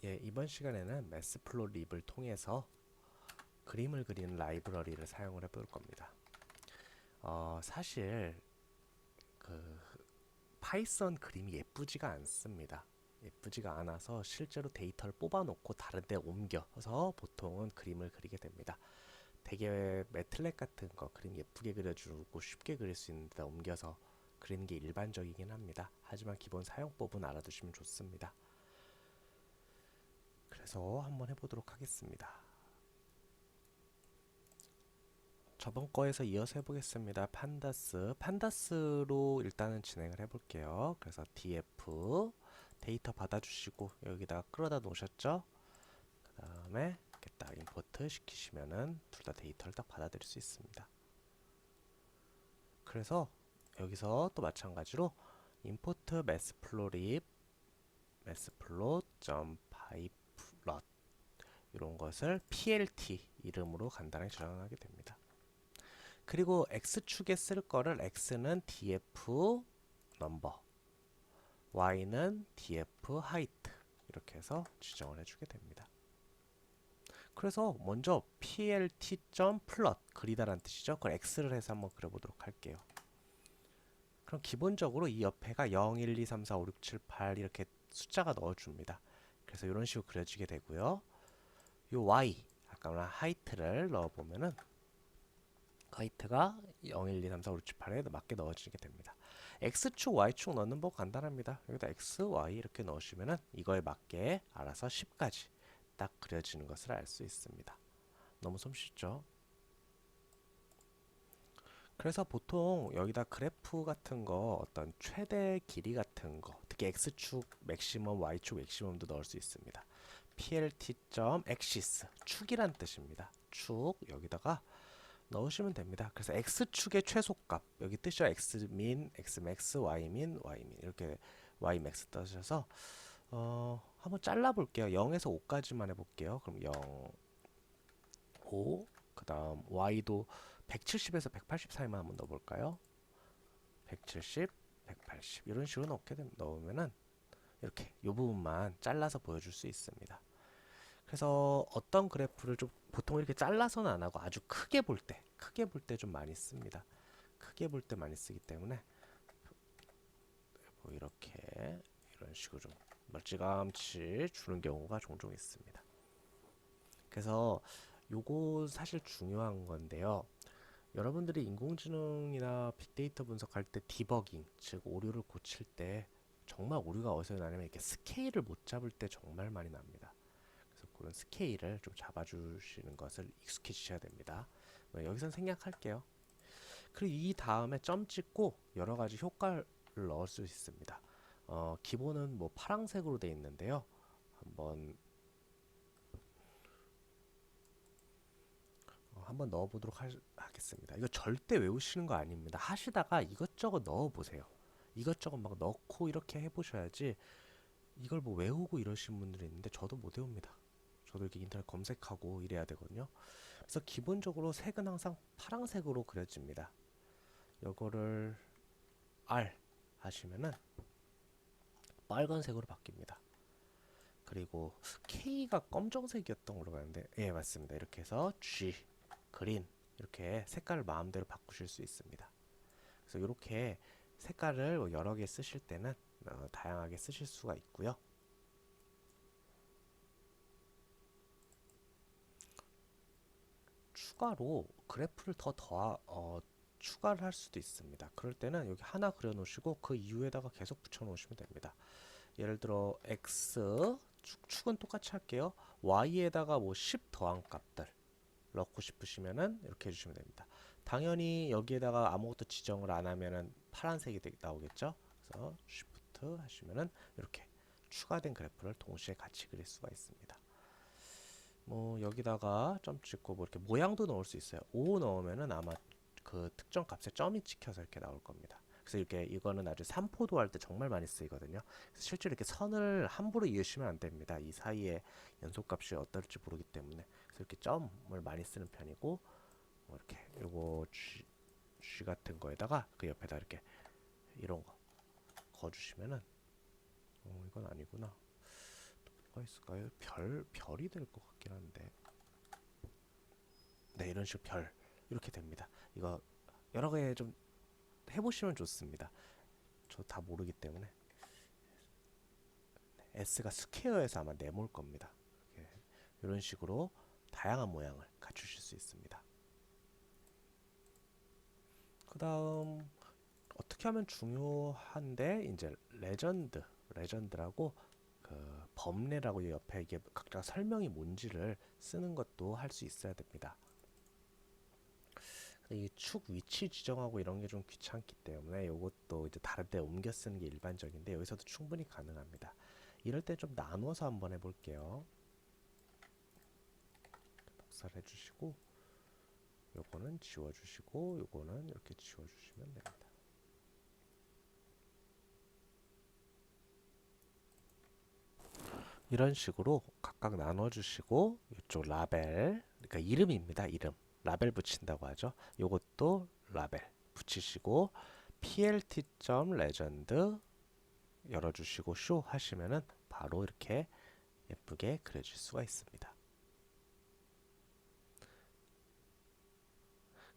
예, 이번 시간에는 매스플롯립을 통해서 그림을 그리는 라이브러리를 사용을 해볼 겁니다. 사실 그 파이썬 그림이 예쁘지가 않습니다. 예쁘지가 않아서 실제로 데이터를 뽑아놓고 다른 데 옮겨서 보통은 그림을 그리게 됩니다. 되게 매틀렛 같은 거 그림 예쁘게 그려주고 쉽게 그릴 수 있는 데다 옮겨서 그리는 게 일반적이긴 합니다. 하지만 기본 사용법은 알아두시면 좋습니다. 그래서 한번 해보도록 하겠습니다. 저번 거에서 이어서 해보겠습니다. 판다스로 일단은 진행을 해볼게요. 그래서 df 데이터 받아주시고 여기다가 끌어다 놓으셨죠? 그 다음에 이렇게 딱 임포트 시키시면은 둘 다 데이터를 딱 받아들일 수 있습니다. 그래서 여기서 또 마찬가지로 import matplotlib 이런 것을 plt 이름으로 간단하게 저장하게 됩니다. 그리고 x축에 쓸 거를 x는 df 넘버, y는 df height 이렇게 해서 지정을 해주게 됩니다. 그래서 먼저 plt.plot 그리다란 뜻이죠. 그걸 x를 해서 한번 그려보도록 할게요. 그럼 기본적으로 이 옆에가 0, 1, 2, 3, 4, 5, 6, 7, 8 이렇게 숫자가 넣어줍니다. 그래서 이런 식으로 그려지게 되고요. 요 y 아까 말한 height를 넣어보면은 하이트가 0, 1, 2, 3, 4, 5, 6, 7, 8에 맞게 넣어지게 됩니다. X축, Y축 넣는 법 간단합니다. 여기다 X, Y 이렇게 넣으시면은 이거에 맞게 알아서 10까지 딱 그려지는 것을 알 수 있습니다. 너무 손쉽죠? 그래서 보통 여기다 그래프 같은 거 어떤 최대 길이 같은 거 특히 X축 맥시멈, Y축 맥시멈도 넣을 수 있습니다. plt.axis 축이란 뜻입니다. 축 여기다가 넣으시면 됩니다. 그래서 x축의 최소값 여기 뜨죠. xmin, xmax, ymin, ymin 이렇게 ymax 떠셔서 한번 잘라 볼게요. 0에서 5까지만 해볼게요. 그럼 0, 5, 그 다음 y도 170에서 180 사이만 한번 넣어볼까요? 170, 180 이런 식으로 넣으면은 이렇게 이 부분만 잘라서 보여줄 수 있습니다. 그래서 어떤 그래프를 좀 보통 이렇게 잘라서는 안 하고 아주 크게 볼 때 좀 많이 씁니다. 크게 볼 때 많이 쓰기 때문에 뭐 이렇게 이런 식으로 좀 멀찌감치 주는 경우가 종종 있습니다. 그래서 요거 사실 중요한 건데요. 여러분들이 인공지능이나 빅데이터 분석할 때 디버깅, 즉 오류를 고칠 때 정말 오류가 어디서 나냐면 이렇게 스케일을 못 잡을 때 정말 많이 납니다. 그래서 그런 스케일을 좀 잡아주시는 것을 익숙해지셔야 됩니다. 여기선 생략할게요. 그리고 이 다음에 점 찍고 여러 가지 효과를 넣을 수 있습니다. 기본은 뭐 파란색으로 되어 있는데요. 한번 넣어보도록 하겠습니다. 이거 절대 외우시는 거 아닙니다. 하시다가 이것저것 넣어보세요. 이것저것 막 넣고 이렇게 해보셔야지 이걸 뭐 외우고 이러시는 분들이 있는데 저도 못 외웁니다. 저도 이렇게 인터넷 검색하고 이래야 되거든요. 그래서 기본적으로 색은 항상 파란색으로 그려집니다. 요거를 R 하시면은 빨간색으로 바뀝니다. 그리고 K가 검정색이었던 걸로 가는데 예 맞습니다. 이렇게 해서 G 그린 이렇게 색깔을 마음대로 바꾸실 수 있습니다. 그래서 이렇게 색깔을 여러 개 쓰실 때는 다양하게 쓰실 수가 있고요. 추가로 그래프를 추가를 할 수도 있습니다. 그럴 때는 여기 하나 그려 놓으시고 그 이후에다가 계속 붙여 놓으시면 됩니다. 예를 들어 x 축은 똑같이 할게요. y에다가 뭐 10 더한 값들 넣고 싶으시면은 이렇게 해주시면 됩니다. 당연히 여기에다가 아무것도 지정을 안 하면은 파란색이 나오겠죠. 그래서 Shift 하시면은 이렇게 추가된 그래프를 동시에 같이 그릴 수가 있습니다. 뭐 여기다가 점 찍고 뭐 이렇게 모양도 넣을 수 있어요. 5 넣으면은 아마 그 특정 값에 점이 찍혀서 이렇게 나올 겁니다. 그래서 이렇게 이거는 아주 삼포도 할 때 정말 많이 쓰이거든요. 그래서 실제로 이렇게 선을 함부로 이으시면 안 됩니다. 이 사이에 연속값이 어떨지 모르기 때문에 그래서 이렇게 점을 많이 쓰는 편이고 뭐 이렇게 요거 G 같은 거에다가 그 옆에다 이렇게 이런 거 거주시면은 이건 아니구나. 뭐가 있을까요? 별이 될 것 같긴 한데. 네, 이런 식으로 별 이렇게 됩니다. 이거 여러 개 좀 해보시면 좋습니다. 저 다 모르기 때문에. S가 스퀘어에서 아마 네모일 겁니다. 이렇게 이런 식으로 다양한 모양을 갖추실 수 있습니다. 그 다음 어떻게 하면 중요한데 이제 레전드라고 그 범례라고 옆에 이게 각자 설명이 뭔지를 쓰는 것도 할 수 있어야 됩니다. 이 축 위치 지정하고 이런 게 좀 귀찮기 때문에 이것도 이제 다른 데 옮겨 쓰는 게 일반적인데 여기서도 충분히 가능합니다. 이럴 때 좀 나눠서 한번 해볼게요. 복사를 해주시고 요거는 지워주시고 요거는 이렇게 지워주시면 됩니다. 이런 식으로 각각 나눠주시고 이쪽 라벨, 그러니까 이름입니다. 이름. 라벨 붙인다고 하죠. 요것도 라벨 붙이시고 plt.legend 열어주시고 쇼 하시면은 바로 이렇게 예쁘게 그려질 수가 있습니다.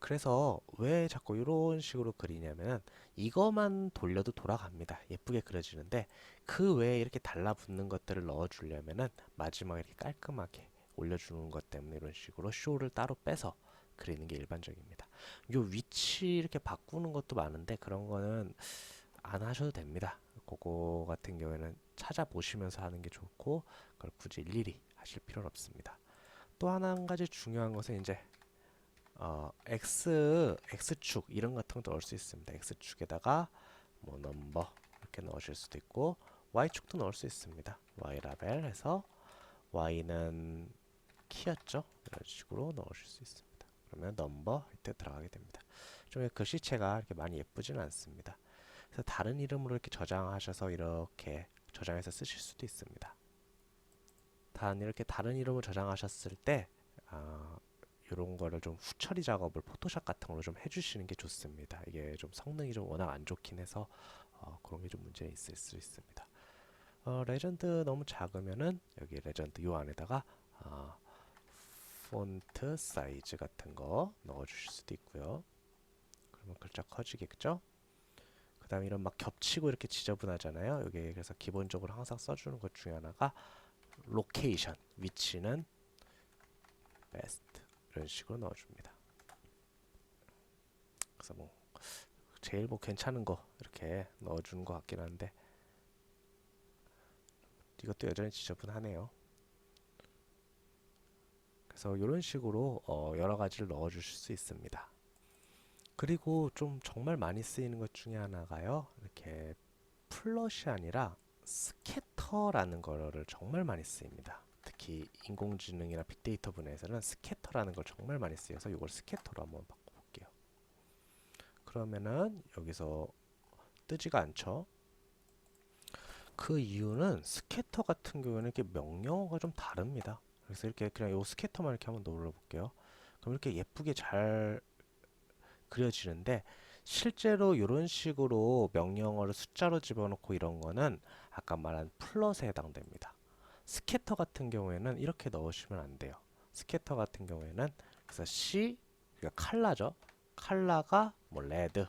그래서 왜 자꾸 이런 식으로 그리냐면 이거만 돌려도 돌아갑니다. 예쁘게 그려지는데 그 외에 이렇게 달라붙는 것들을 넣어주려면은 마지막에 이렇게 깔끔하게 올려주는 것 때문에 이런 식으로 쇼를 따로 빼서 그리는 게 일반적입니다. 요 위치 이렇게 바꾸는 것도 많은데 그런 거는 안 하셔도 됩니다. 그거 같은 경우에는 찾아보시면서 하는 게 좋고 그걸 굳이 일일이 하실 필요는 없습니다. 또 하나 한 가지 중요한 것은 이제 X축 이런 같은 것도 넣을 수 있습니다. X축에다가 뭐 넘버 이렇게 넣으실 수도 있고 Y축도 넣을 수 있습니다. Y 라벨 해서 Y는 키였죠. 이런 식으로 넣으실 수 있습니다. 그러면 넘버 이때 들어가게 됩니다. 좀 글씨체가 이렇게 많이 예쁘지는 않습니다. 그래서 다른 이름으로 이렇게 저장하셔서 이렇게 저장해서 쓰실 수도 있습니다. 단 이렇게 다른 이름으로 저장하셨을 때 이런 거를 좀 후처리 작업을 포토샵 같은 걸로 좀 해주시는 게 좋습니다. 이게 좀 성능이 좀 워낙 안 좋긴 해서 그런 게 좀 문제 있을 수 있습니다. 레전드 너무 작으면은 여기 레전드 요 안에다가 폰트 사이즈 같은 거 넣어주실 수도 있고요. 그러면 글자 커지겠죠? 그 다음에 이런 막 겹치고 이렇게 지저분하잖아요. 여기 그래서 기본적으로 항상 써주는 것 중에 하나가 로케이션, 위치는 베스트 이런 식으로 넣어줍니다. 그래서 뭐 제일 뭐 괜찮은 거 이렇게 넣어주는 것 같긴 한데 이것도 여전히 지저분하네요. 그래서 이런 식으로 여러 가지를 넣어주실 수 있습니다. 그리고 좀 정말 많이 쓰이는 것 중에 하나가요. 이렇게 플롯이 아니라 스캐터라는 거를 정말 많이 쓰입니다. 특히 인공지능이나 빅데이터 분야에서는 스캐터라는 걸 정말 많이 쓰여서 이걸 스캐터로 한번 바꿔볼게요. 그러면은 여기서 뜨지가 않죠. 그 이유는 스캐터 같은 경우에는 이렇게 명령어가 좀 다릅니다. 그래서 이렇게 그냥 요 스캐터만 이렇게 한번 눌러볼게요. 그럼 이렇게 예쁘게 잘 그려지는데 실제로 이런 식으로 명령어를 숫자로 집어넣고 이런 거는 아까 말한 플롯에 해당됩니다. 스캐터 같은 경우에는 이렇게 넣으시면 안 돼요. 스캐터 같은 경우에는 그래서 C 그러니까 칼라죠. 칼라가 뭐 레드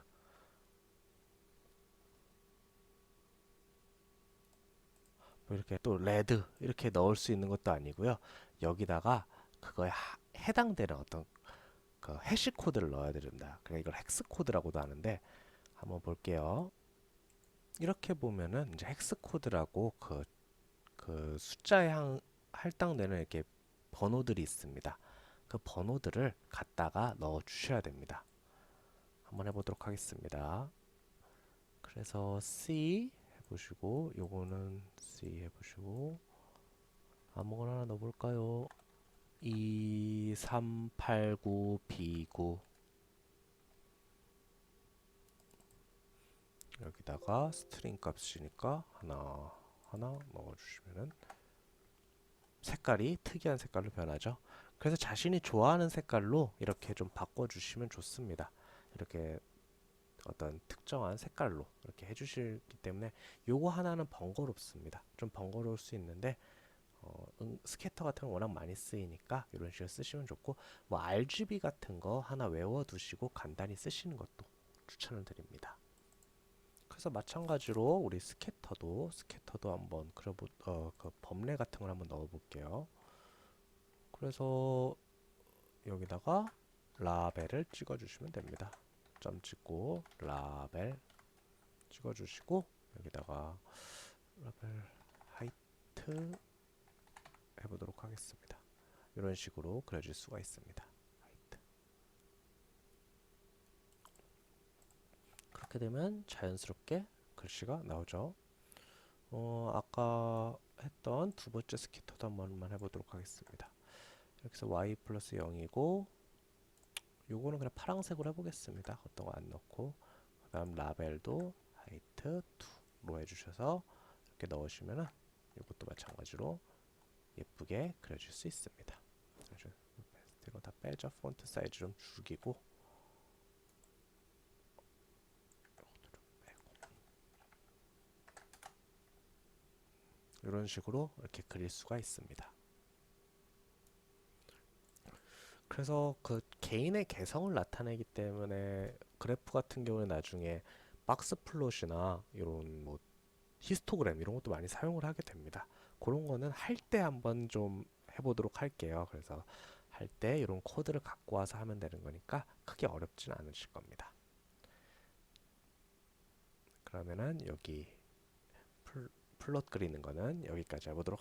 뭐 이렇게 또 레드 이렇게 넣을 수 있는 것도 아니고요. 여기다가 그거에 해당되는 어떤 그 해시 코드를 넣어야 됩니다. 그러니까 이걸 헥스 코드라고도 하는데 한번 볼게요. 이렇게 보면은 이제 헥스 코드라고 그 숫자에 할당되는 이렇게 번호들이 있습니다. 그 번호들을 갖다가 넣어 주셔야 됩니다. 한번 해보도록 하겠습니다. 그래서 C 해보시고 요거는 C 해보시고 아무거나 하나 넣어볼까요? 2389B9 여기다가 스트링 값이니까 하나 넣어주시면은 색깔이 특이한 색깔로 변하죠. 그래서 자신이 좋아하는 색깔로 이렇게 좀 바꿔주시면 좋습니다. 이렇게 어떤 특정한 색깔로 이렇게 해주시기 때문에 요거 하나는 번거롭습니다. 좀 번거로울 수 있는데 스캐터 같은 거 워낙 많이 쓰이니까 이런 식으로 쓰시면 좋고, 뭐 RGB 같은 거 하나 외워두시고 간단히 쓰시는 것도 추천을 드립니다. 그래서 마찬가지로 우리 스캐터도 한번 그 범례 같은 걸 한번 넣어볼게요. 그래서 여기다가 라벨을 찍어주시면 됩니다. 점 찍고 라벨 찍어주시고 여기다가 라벨 하이트 해보도록 하겠습니다. 이런 식으로 그려줄 수가 있습니다. 하이트. 그렇게 되면 자연스럽게 글씨가 나오죠. 아까 했던 두 번째 스캐터도 한번만 해보도록 하겠습니다. 이렇게 해서 y 플러스 0이고 요거는 그냥 파란색으로 해보겠습니다. 어떤 거 안 넣고, 그 다음 라벨도 하이트 2로 해주셔서 이렇게 넣으시면은 이것도 마찬가지로 예쁘게 그려줄 수 있습니다. 이거 다 빼죠. 폰트 사이즈 좀 줄이고 이런 식으로 이렇게 그릴 수가 있습니다. 그래서 그 개인의 개성을 나타내기 때문에 그래프 같은 경우는 나중에 박스 플롯이나 이런 뭐 히스토그램 이런 것도 많이 사용을 하게 됩니다. 그런 거는 할 때 한번 좀 해보도록 할게요. 그래서 할 때 이런 코드를 갖고 와서 하면 되는 거니까 크게 어렵진 않으실 겁니다. 그러면은 여기 플롯 그리는 거는 여기까지 해보도록